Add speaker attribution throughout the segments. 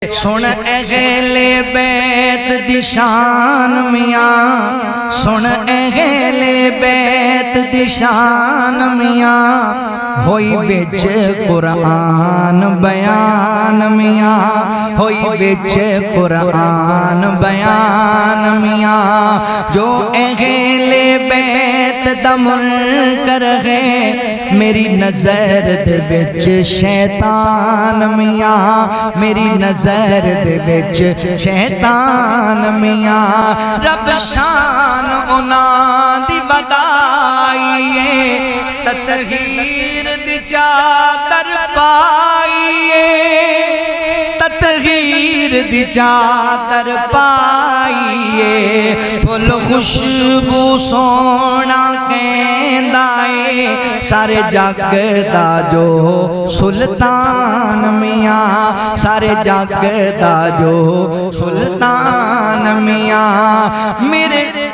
Speaker 1: سن اہل بیت دی شان میاں، سن اہل بیت دی شان میاں، ہوئی بچ قرآن بیان میاں، ہوئی بچ قرآن بیان میاں، جو اہل بیت دا منکر ہے میری نظر دے بچ شیطان میاں، میری نظر دے بچ شیطان میاں، رب شان انہاں دی بدائیے، تطہیر دی چادر پائیے، تطہیر دی چادر پائیے، پھول خوشبو سونا کھیندائے، سارے جگ دا جو سلطان میاں، سارے جگ دا جو سلطان میاں،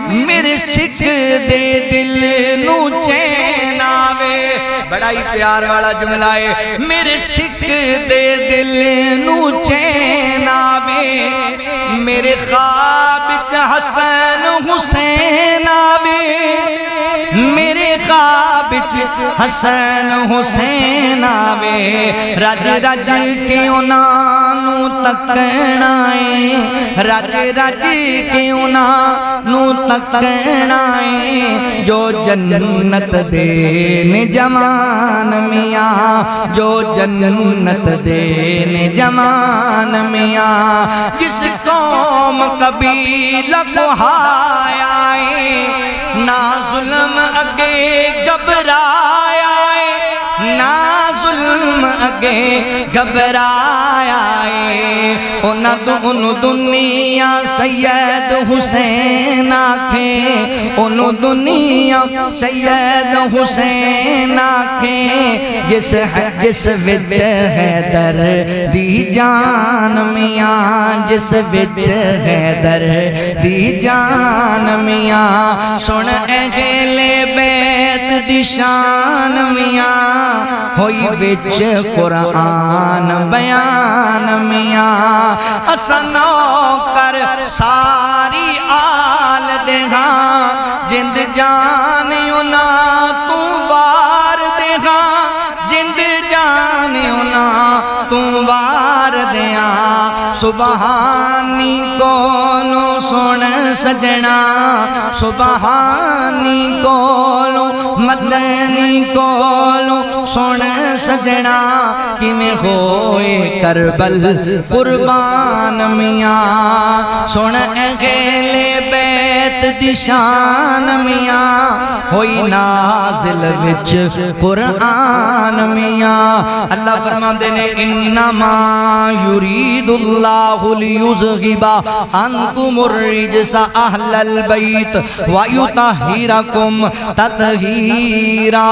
Speaker 1: میرے سکھ دے دل نو چین آوے، بڑا ہی پیار والا جملہ ہے، میرے سکھ دے دل نو چین آوے، میرے خواب حسن حسین آوے، میرے خواب حسن حسین آوے، رج رج کے انہوں تکڑائیں، رج رج کے انہوں تکڑائیں، جو جنت دین جمان میاں، جو جنت دین جمان میاں، جس قوم قبیلہ کو ہایا ہے، نا ظلم اگے گھبرایا ہے، نا ظلم اگے گھبرایا ہے، انہوں دنیا سید حسین آکھیں، انہوں دنیا سید حسین آکھیں، جس وچ حیدر دی جان میاں، جس وچ حیدر دی جان میاں، سن اہل بیت دی شان میاں، ہوئی وچ قرآن بیان میاں، اسنو کر ساری آل دے ہاں، جند جانیو نا تو وار دے ہاں، جند جانیو نا تو وار دے ہاں، سبحانی کولو سن سجنا، سبحانی کولو مدنی کولو سن سجنا، کیویں ہوئے کربل قربان میاں، سن اہل بیت دی شان میاں، ہوئی نازل وچ قرآن میاں، اللہ فرماندے نے انما یرید اللہ لیذہب عنکم الرجس اہل البیت ویطہرکم تطہیرا۔